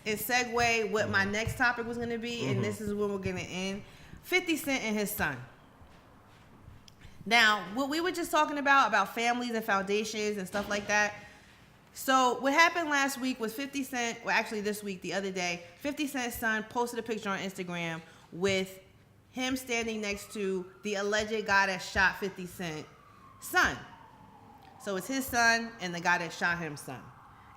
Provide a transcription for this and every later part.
and segue what my next topic was going to be, and this is when we're going to end. 50 Cent and his son. Now, what we were just talking about families and foundations and stuff like that. So what happened last week was 50 Cent, well, actually this week, the other day, 50 Cent's son posted a picture on Instagram with him standing next to the alleged guy that shot 50 Cent's son. So it's his son and the guy that shot him's son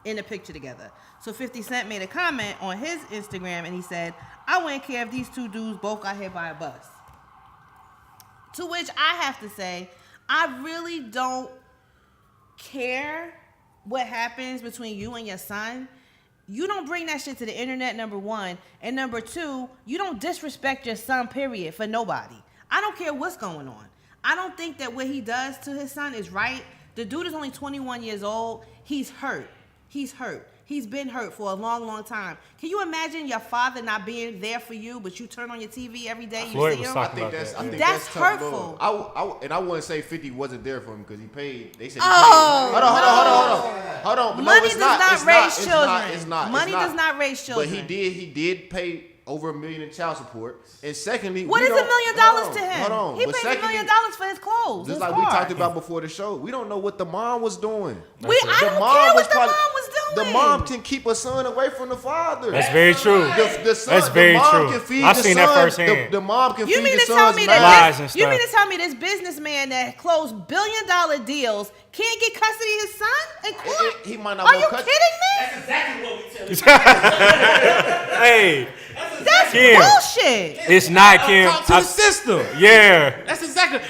in a picture together. So 50 Cent made a comment on his Instagram and he said, I wouldn't care if these two dudes both got hit by a bus. To which I have to say, I really don't care what happens between you and your son. You don't bring that shit to the internet, number one. And number two, you don't disrespect your son, period, for nobody. I don't care what's going on. I don't think that what he does to his son is right. The dude is only 21 years old. He's hurt. He's hurt. He's been hurt for a long, long time. Can you imagine your father not being there for you, but you turn on your TV every day, you see him? I think that's hurtful. I wouldn't say 50 wasn't there for him because he paid. They said he paid. Hold on. But money no, it's does not. not It's raise not. children. It's not. Money does not raise children. But he did pay over $1 million in child support. And secondly, what is $1 million to him? Hold on. He paid $1 million for his clothes. Just like we talked about before the show, we don't know what the mom was doing. I don't care what the mom was doing. The mom can keep a son away from the father. That's very true. That's very true. I've seen that firsthand. The mom can feed the son's lies and stuff. You mean to tell me this businessman that closed $1 billion deals can't get custody of his son in court? He might not. Are you kidding me? That's exactly what we tell you. Hey. That's bullshit. It's not, Kim. Talk to the system. Yeah. That's exactly.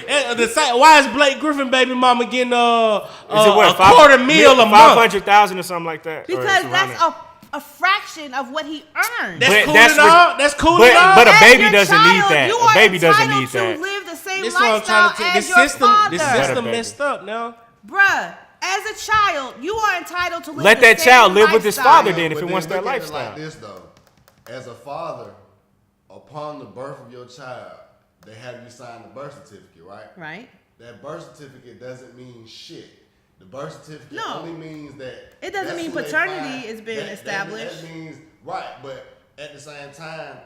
Why is Blake Griffin baby mama getting a $250,000 a month? 500,000 or something like that. Because that's a fraction of what he earned. That's cool and all. That's cool and all. But a baby doesn't need that. A baby doesn't need that. To live the same This is what I'm lifestyle trying to tell as you. your father. The system messed up now. Bruh, as a child, you are entitled to live Let the that same child live with his lifestyle. father then if he wants that lifestyle. Like this though, as a father, upon the birth of your child, they have you sign the birth certificate, right? Right. That birth certificate doesn't mean shit. The birth certificate only means that. It doesn't mean paternity is being established. That means, right, but at the same time,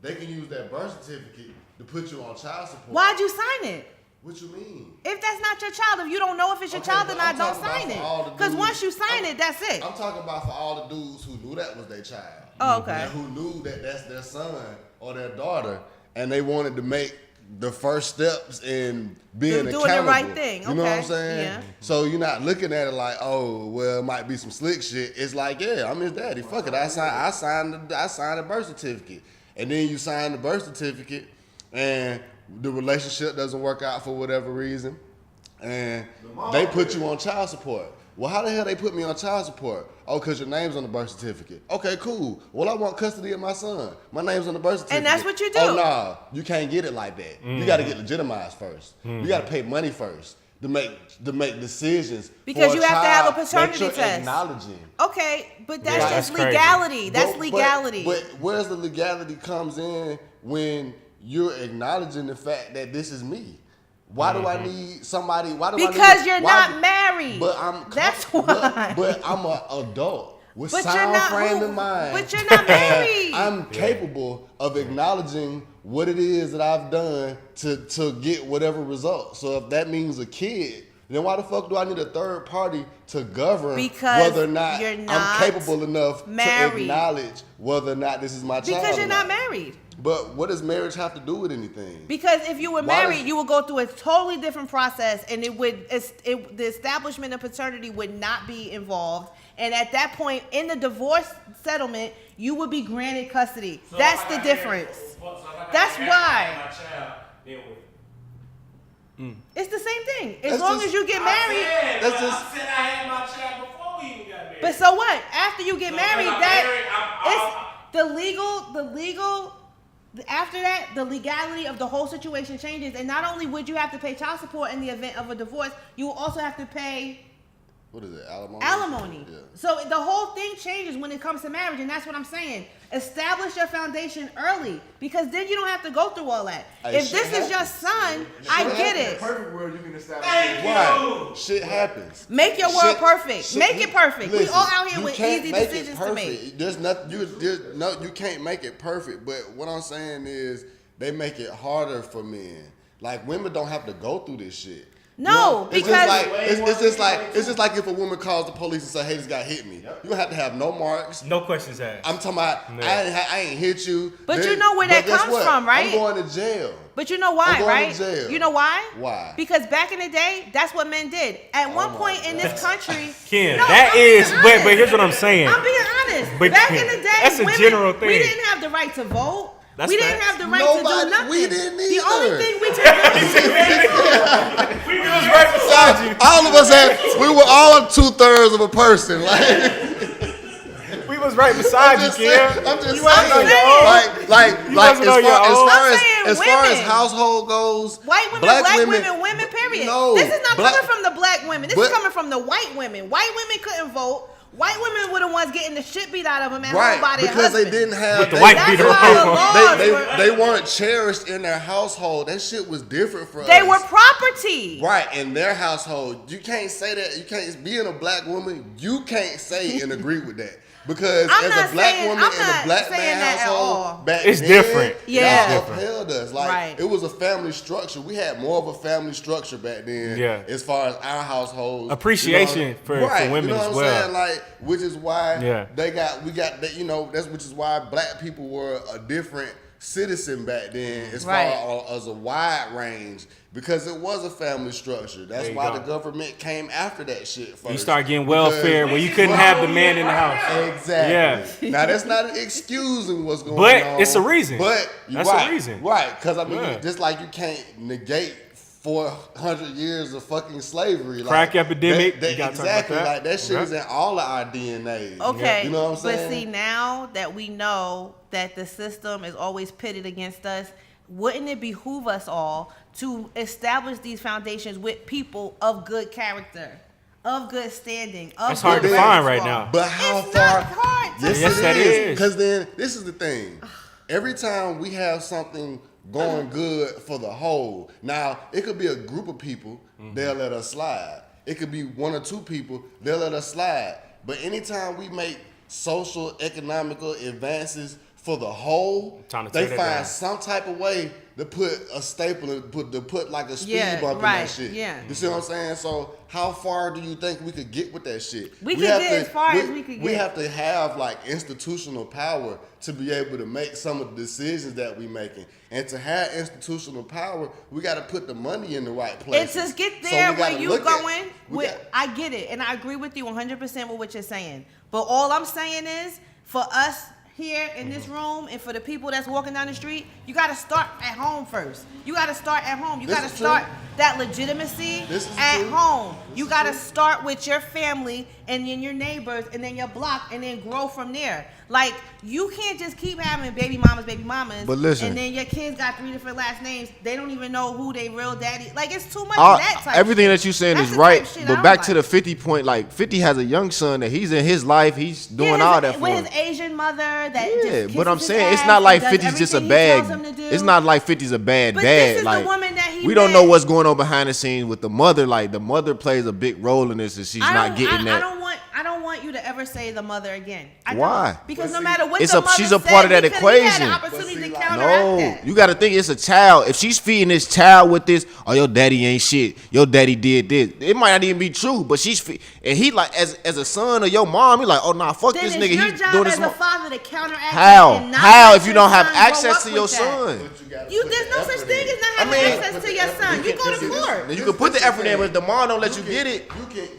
they can use that birth certificate to put you on child support. Why'd you sign it? What you mean? If that's not your child, if you don't know if it's your child or not, don't sign it. Because once you sign it, that's it. I'm talking about for all the dudes who knew that was their child. Oh, okay. And who knew that that's their son or their daughter, and they wanted to make the first steps in being doing accountable. the right thing. You know what I'm saying? Yeah. So you're not looking at it like, oh, well, it might be some slick shit. It's like, yeah, I'm his daddy. Fuck it. I signed the birth certificate. And then you sign the birth certificate and the relationship doesn't work out for whatever reason. And they put you on child support. Well, how the hell they put me on child support? Oh, because your name's on the birth certificate. Okay, cool. Well, I want custody of my son. My name's on the birth certificate. And that's what you do. Oh, no. You can't get it like that. You got to get legitimized first. You got to pay money first to make decisions. Because you have to have a paternity that you're test. Acknowledging. Okay, but that's just crazy. legality. That's legality. But where's the legality comes in when you're acknowledging the fact that this is me? Why do I need somebody? Because you're not married. That's why. But I'm an adult with But sound frame in mind. But you're not married. I'm capable of acknowledging what it is that I've done to get whatever result. So if that means a kid, then why the fuck do I need a third party to govern whether or not I'm capable enough to acknowledge whether or not this is my child? Because you're not married. But what does marriage have to do with anything? Because if you were married, you would go through a totally different process, and the establishment of paternity would not be involved. And at that point, in the divorce settlement, you would be granted custody. So that's the difference. That's why. It's the same thing. As long as you get married. I said I had my child before we even got married. But so what? After you get married, it's the legal. After that, the legality of the whole situation changes, and not only would you have to pay child support in the event of a divorce, you will also have to pay What is it? Alimony. Yeah. So the whole thing changes when it comes to marriage, and that's what I'm saying. Establish your foundation early, because then you don't have to go through all that. Hey, if this is your son, I get In a it. perfect world, you can establish. Right. Shit happens. Make your world perfect. Make it perfect. We Listen, all out here you with can't easy make it decisions to make. perfect. There's nothing. You can't make it perfect. But what I'm saying is, they make it harder for men. Like, women don't have to go through this shit. No, it's because just like if a woman calls the police and say, "Hey, this guy hit me." You don't have to have no marks. No questions asked. I'm talking about I ain't hit you. But you know where that guess comes what? from, right? I'm going to jail. But you know why, I'm going right? to jail. You know why? Why? Because back in the day, that's what men did. At one point in this country, Ken, no, that I'm being is, honest. but here's what I'm saying. I'm being honest. But Back Ken, in the day, that's a women, general thing. we didn't have the right to vote. That's we didn't facts. have the right to do nothing. We didn't The either. only thing we could do We was right beside you. All of us we were all 2/3 of a person. Like, We was right beside you, Ken. I'm just You wasn't on your own. like You wasn't on your own. as far as women. household goes, white women, black women, period. No, this is not black- coming from the black women. This but- is coming from the white women. White women couldn't vote. White women were the ones getting the shit beat out of them at home by their because husband. they didn't have With the white That's beater why the on. laws they were, weren't cherished in their household. That shit was different for us. they were property. Right, in their household. You can't say that. You can't, being a black woman, you can't say and agree with that. Because I'm as not a black saying- woman I'm in a not black saying man that at all. household, back It's then, different. Yeah. y'all upheld us. Like, Right. it was a family structure. We had more of a family structure back then. Yeah. As far as our household. Appreciation for women you know as what well. I'm saying? Like, which is why Yeah. which is why black people were a different citizen back then as Right. far as a wide range, because it was a family structure. That's There you why go. the government came after that shit first. You start getting welfare when you couldn't have the man in the house. Exactly. Now that's not excusing what's going But on. it's a reason. But That's right, a reason. right? Because I mean, Yeah. just like you can't negate 400 years of fucking slavery, Crack epidemic, That, you gotta talk exactly, about that. like that shit is in all of our DNA. Okay, you know what I'm saying? but see, now that we know that the system is always pitted against us, wouldn't it behoove us all to establish these foundations with people of good character, of good standing, of That's hard good to find repertoire? right now. But how It's far? not hard to Yes, that is. Because then this is the thing. Every time we have something going good for the whole, now it could be a group of people, they'll let us slide. It could be one or two people, they'll let us slide. But anytime we make social, economical advances for the whole, Trying to they tear that find down. some type of way to put a staple, to put like a speed Yeah, bump in right, that shit. yeah. You see what I'm saying? So how far do you think we could get with that shit? We could get as far as we could We get. have to have like institutional power to be able to make some of the decisions that we making. And to have institutional power, we got to put the money in the right And places. to get So there we where gotta you look at- going, we got- I get it, and I agree with you 100% with what you're saying. But all I'm saying is, for us here in this room, and for the people that's walking down the street, you got to start at home first. You got to start at home. You This got to is true. start that legitimacy This is at true. home. You is got to true. start with your family and then your neighbors and then your block and then grow from there. Like, you can't just keep having baby mamas, But listen. and then your kids got 3 different last names. They don't even know who they real daddy. Like, it's too much of that type everything shit. that you're saying That's is the type right, of shit I but don't back to like. the 50 point, like 50 has a young son that he's in his life, he's doing Yeah, all that for with him. his Asian mother that Yeah, just but I'm kisses saying his it's ass not like and does 50's just a everything he tells bad. him to do. It's not like 50's a bad But dad. this is the Like woman that he we don't know met. what's going on behind the scenes with the mother. Like the mother plays a big role in this, and she's not getting that. I don't want you to ever say the mother again. I Why? don't. Because no matter what It's the a- mother she's a said, part of that he had equation. an opportunity to But see, like- counteract No, that. you got to think it's a child. If she's feeding this child with this, oh, your daddy ain't shit. Your daddy did this. It might not even be true, but and he like as a son of your mom, he like, oh nah, fuck Then this it's nigga. your He's job doing this. as a father to counteract How? it and not How let if you your don't have son grow access up to your with that. son? There's no such thing as not I having mean, access to your son. You go to court. Then you can put the effort in, but if the mom don't let you get it.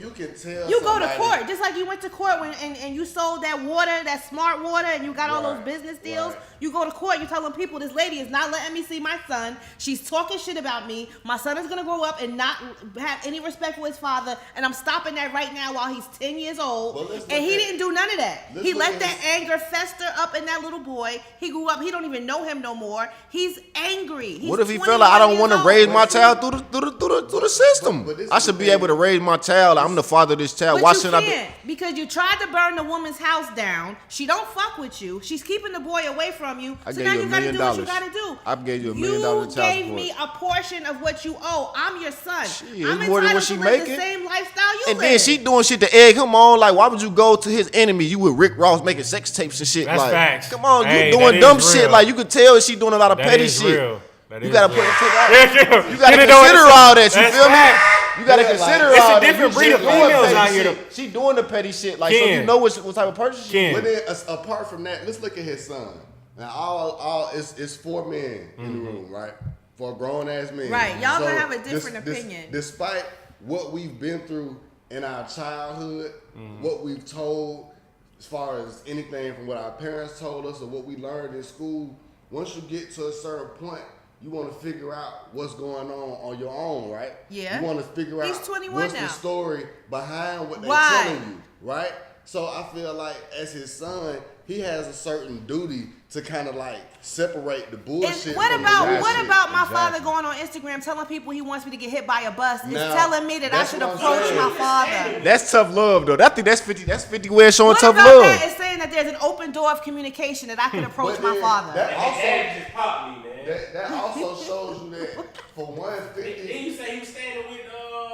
You can tell. You go to somebody- court, just like you went went to court and you sold that water, that smart water, and you got all those business deals, you go to court, you telling people this lady is not letting me see my son. She's talking shit about me. My son is gonna grow up and not have any respect for his father, and I'm stopping that right now while he's 10 years old. And he didn't do none of that. He let that anger fester up in that little boy. He grew up. He don't even know him no more. He's angry. He's what if he feel like I don't want to raise my child through the system? I should be able to raise my child. I'm the father of this child. But Why you shouldn't I can't, because you tried to burn the woman's house down. She don't fuck with you. She's keeping the boy away from you. So now you gotta do what you gotta do. I gave you $1 million child support. You gave me a portion of what you owe. I'm your son. I'm more than what entitled she to live making. the same lifestyle you And live. then she doing shit to egg him on. Like, why would you go to his enemy? You with Rick Ross making sex tapes and shit. That's like, facts. come on, Hey, you doing that dumb is shit. real. Like, you could tell she doing a lot of That petty is shit. real. You gotta put real. it You gotta consider all that. You feel me? You gotta consider It's all a that. different You breed of doing females petty out here, shit. She doing the petty shit. Like, so you know what type of person she is. But then, apart from that, let's look at his son. Now, it's 4 men in the room, right? 4 grown ass men. Right, y'all gonna have a different opinion. Despite what we've been through in our childhood, what we've told, as far as anything from what our parents told us or what we learned in school, once you get to a certain point, you want to figure out what's going on your own, right? Yeah. You want to figure out He's 21 what's now. the story behind what they're Why? telling you, right? So I feel like as his son, he has a certain duty to kind of like separate the bullshit. And what from about the real shit. my father going on Instagram telling people he wants me to get hit by a bus? It's Now, telling me that I that's should what I'm approach saying. my father. That's tough love, though. I think that's 50. That's 50 ways of showing What tough about love. that is saying that there's an open door of communication that I could approach But my then father? That also, just popped me, man. that also shows you that for 150. Then you say he was standing with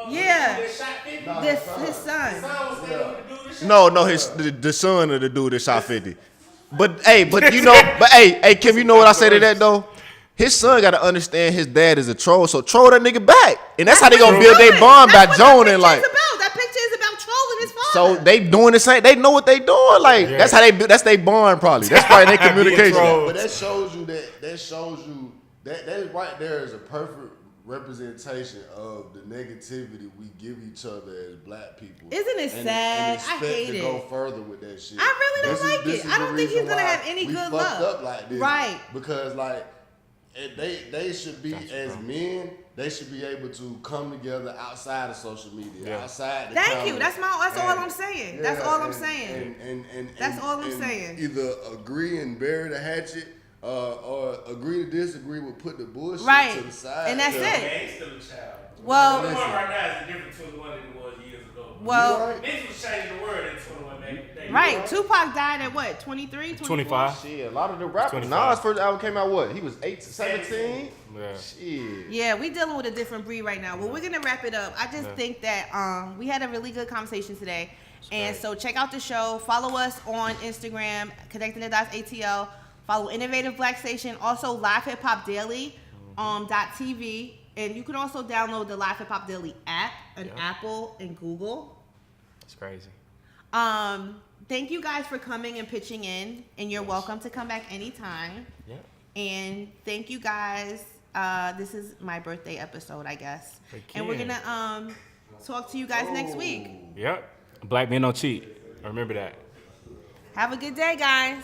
Yeah. that shot 50? Nah, This son. his son. His son was standing with the dude that shot No, the son of the dude that shot 50. But you know, hey, Kim, you know what I say to that though? His son got to understand his dad is a troll, so troll that nigga back, and that's how they gonna build their bond by joining. Like, That picture is about trolling his father. so they doing the same. They know what they doing. Like, that's how they. That's their bond probably. That's probably their communication. But that shows you that right there is a perfect representation of the negativity we give each other as black people. Isn't it And sad? I expect hate to it. go further with that shit. I really don't like this it. is I the don't think he's reason gonna why have any we good fucked luck. up like this. Right. Because like they should be as men. They should be able to come together outside of social media, outside. The Thank you. cameras. That's all I'm saying. That's all I'm saying. That's all I'm saying. Either agree and bury the hatchet, or agree to disagree with put the bullshit Right. to the side. And that's it. Man, he's still a child. Well, The one right now is different to the one that it was years ago. well, Niggas was changing the word in 21 days. right. Tupac died at what? 23, 24? 25. Shit, a lot of the rappers. 25. Nas first album came out what? He was 17. Yeah. Shit. Yeah, we dealing with a different breed right now. Well, we're gonna wrap it up. I just think that we had a really good conversation today, and so check out the show. Follow us on Instagram, Connecting the Dots ATL. Follow Innovative Black Station. Also, Live Hip Hop Daily .tv, and you can also download the Live Hip Hop Daily app on Apple and Google. That's crazy. Thank you guys for coming and pitching in, and you're welcome to come back anytime. Yeah. And thank you guys. This is my birthday episode, I guess. And we're gonna talk to you guys next week. Yep. Black men don't cheat. Remember that. Have a good day, guys.